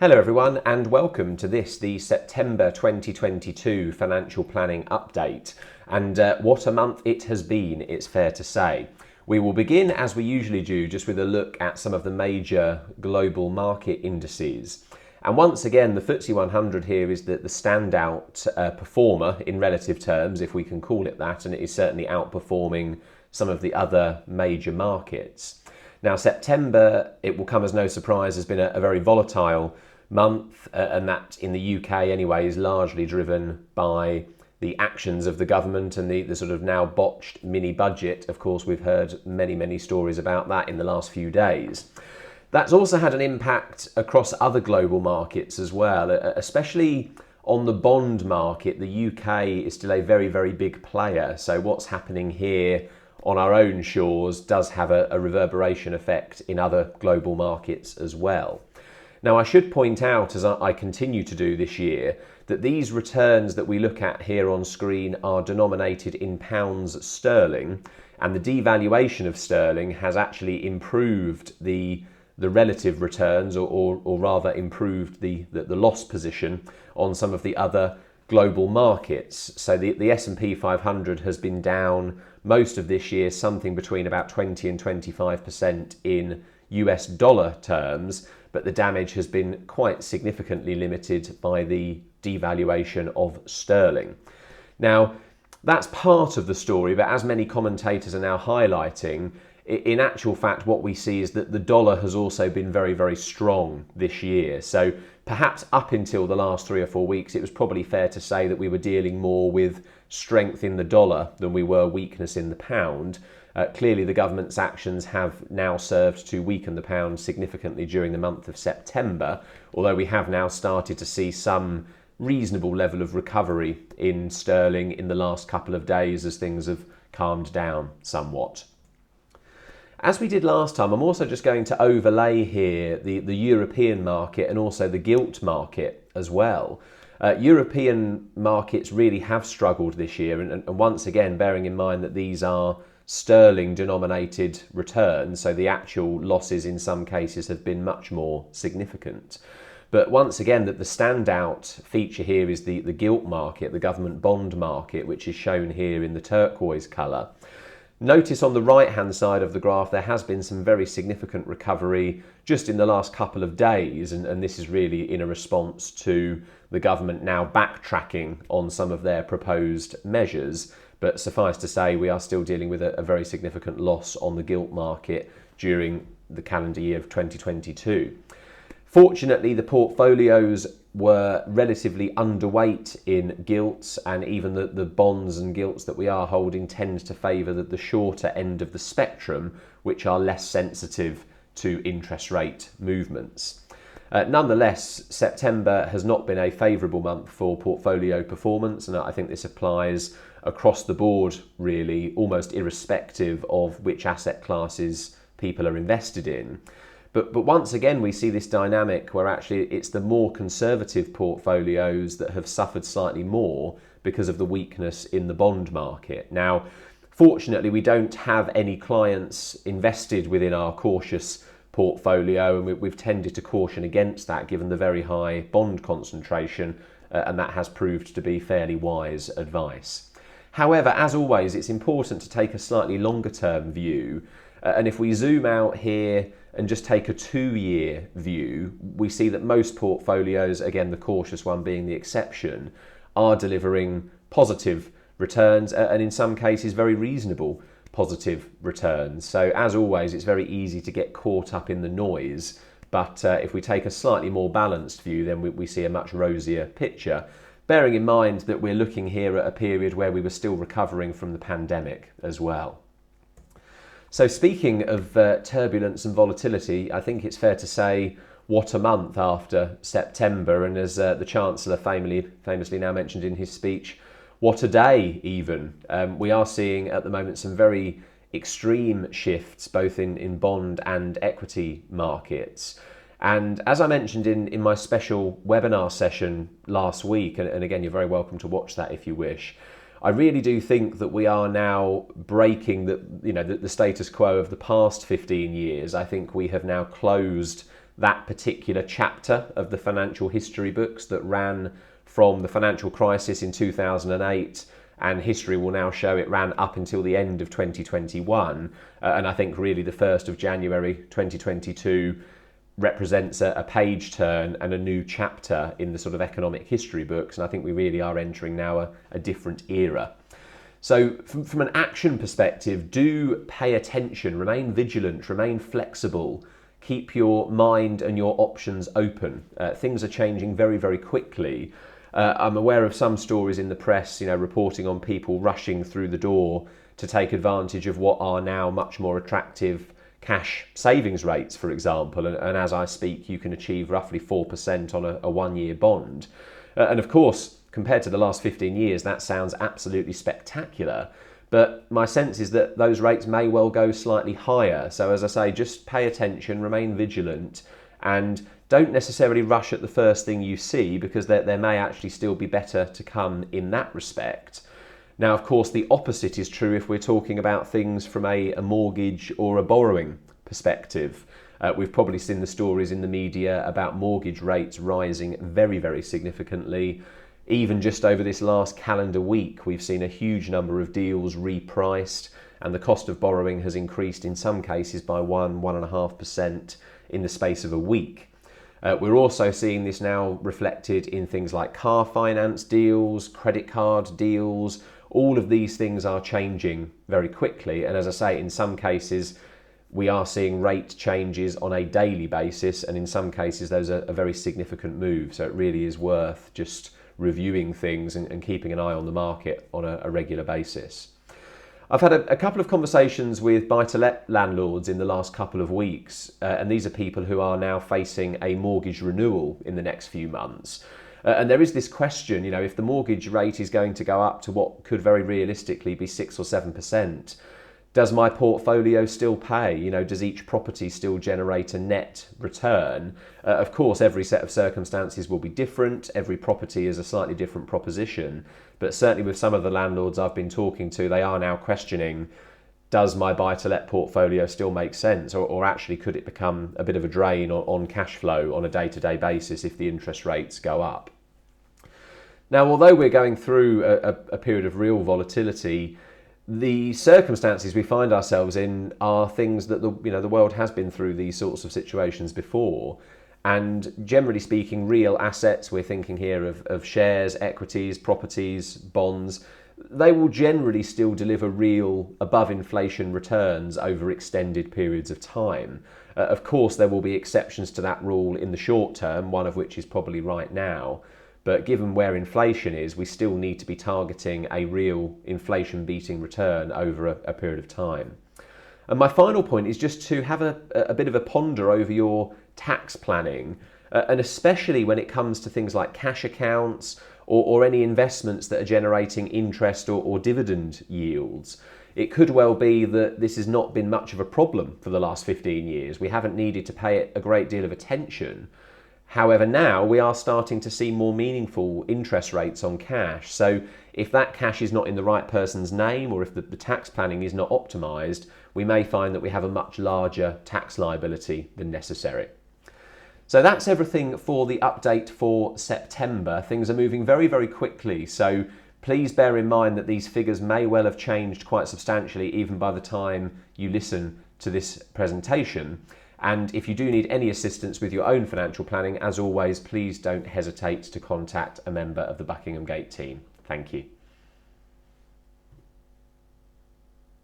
Hello everyone and welcome to the September 2022 financial planning update. And what a month it has been, it's fair to say. We will begin, as we usually do, just with a look at some of the major global market indices. And once again, the FTSE 100 here is the standout performer in relative terms, if we can call it that, and it is certainly outperforming some of the other major markets. Now, September, it will come as no surprise, has been a very volatile month, and that in the UK anyway is largely driven by the actions of the government and the sort of now botched mini budget. Of course, we've heard many stories about that in the last few days. That's also had an impact across other global markets as well, especially on the bond market. The UK is still a very big player, so what's happening here on our own shores does have a reverberation effect in other global markets as well. Now, I should point out, as I continue to do this year, that these returns that we look at here on screen are denominated in pounds sterling, and the devaluation of sterling has actually improved the relative returns, or rather improved the loss position on some of the other global markets. So the S&P 500 has been down most of this year, something between about 20 and 25% in US dollar terms, but the damage has been quite significantly limited by the devaluation of sterling. Now, that's part of the story, but as many commentators are now highlighting, in actual fact, what we see is that the dollar has also been very strong this year. So perhaps up until the last 3 or 4 weeks, it was probably fair to say that we were dealing more with strength in the dollar than we were weakness in the pound. Clearly, the government's actions have now served to weaken the pound significantly during the month of September, although we have now started to see some reasonable level of recovery in sterling in the last couple of days as things have calmed down somewhat. As we did last time, I'm also just going to overlay here the European market and also the gilt market as well. European markets really have struggled this year, and once again, bearing in mind that these are sterling denominated returns, so the actual losses in some cases have been much more significant. But once again, that the standout feature here is the gilt market, the government bond market, which is shown here in the turquoise colour. Notice on the right hand side of the graph there has been some very significant recovery just in the last couple of days, and this is really in a response to the government now backtracking on some of their proposed measures. But suffice to say, we are still dealing with a very significant loss on the gilt market during the calendar year of 2022. Fortunately, the portfolios were relatively underweight in gilts, and even the bonds and gilts that we are holding tend to favour the shorter end of the spectrum, which are less sensitive to interest rate movements. Nonetheless, September has not been a favourable month for portfolio performance, and I think this applies across the board really, almost irrespective of which asset classes people are invested in. But once again, we see this dynamic where actually it's the more conservative portfolios that have suffered slightly more because of the weakness in the bond market. Now, fortunately, we don't have any clients invested within our cautious portfolio, and we've tended to caution against that given the very high bond concentration, and that has proved to be fairly wise advice. However, as always, it's important to take a slightly longer term view, and if we zoom out here and just take a 2-year view, we see that most portfolios, again the cautious one being the exception, are delivering positive returns, and in some cases very reasonable positive returns. So as always, it's very easy to get caught up in the noise, but if we take a slightly more balanced view, then we see a much rosier picture, bearing in mind that we're looking here at a period where we were still recovering from the pandemic as well. So speaking of turbulence and volatility, I think it's fair to say what a month after September, and as the Chancellor famously now mentioned in his speech, what a day even. We are seeing at the moment some very extreme shifts both in bond and equity markets. And as I mentioned in my special webinar session last week, and again, you're very welcome to watch that if you wish, I really do think that we are now breaking the status quo of the past 15 years. I think we have now closed that particular chapter of the financial history books that ran from the financial crisis in 2008, and history will now show it ran up until the end of 2021. And I think really the 1st of January 2022 represents a page turn and a new chapter in the sort of economic history books. And I think we really are entering now a different era. So from an action perspective, do pay attention, remain vigilant, remain flexible, keep your mind and your options open. Things are changing very, very quickly. I'm aware of some stories in the press, reporting on people rushing through the door to take advantage of what are now much more attractive cash savings rates, for example. And as I speak, you can achieve roughly 4% on a one-year bond. And of course, compared to the last 15 years, that sounds absolutely spectacular. But my sense is that those rates may well go slightly higher. So as I say, just pay attention, remain vigilant, and don't necessarily rush at the first thing you see, because there may actually still be better to come in that respect. Now, of course, the opposite is true if we're talking about things from a mortgage or a borrowing perspective. We've probably seen the stories in the media about mortgage rates rising very, very significantly. Even just over this last calendar week, we've seen a huge number of deals repriced, and the cost of borrowing has increased in some cases by 1.5% in the space of a week. We're also seeing this now reflected in things like car finance deals, credit card deals. All of these things are changing very quickly. And as I say, in some cases, we are seeing rate changes on a daily basis. And in some cases, those are a very significant move. So it really is worth just reviewing things and keeping an eye on the market on a regular basis. I've had a couple of conversations with buy-to-let landlords in the last couple of weeks, and these are people who are now facing a mortgage renewal in the next few months. And there is this question, if the mortgage rate is going to go up to what could very realistically be 6 or 7%, does my portfolio still pay? Does each property still generate a net return? Of course, every set of circumstances will be different. Every property is a slightly different proposition. But certainly with some of the landlords I've been talking to, they are now questioning, does my buy-to-let portfolio still make sense? Or actually could it become a bit of a drain on cash flow on a day-to-day basis if the interest rates go up? Now, although we're going through a period of real volatility, the circumstances we find ourselves in are things that the world has been through these sorts of situations before. And generally speaking, real assets, we're thinking here of shares, equities, properties, bonds, they will generally still deliver real above inflation returns over extended periods of time. Of course, there will be exceptions to that rule in the short term, one of which is probably right now. But given where inflation is, we still need to be targeting a real inflation-beating return over a period of time. And my final point is just to have a bit of a ponder over your tax planning, and especially when it comes to things like cash accounts or any investments that are generating interest or dividend yields. It could well be that this has not been much of a problem for the last 15 years. We haven't needed to pay it a great deal of attention. However, now we are starting to see more meaningful interest rates on cash. So if that cash is not in the right person's name, or if the tax planning is not optimised, we may find that we have a much larger tax liability than necessary. So that's everything for the update for September. Things are moving very, very quickly. So please bear in mind that these figures may well have changed quite substantially even by the time you listen to this presentation. And if you do need any assistance with your own financial planning, as always, please don't hesitate to contact a member of the Buckingham Gate team. Thank you.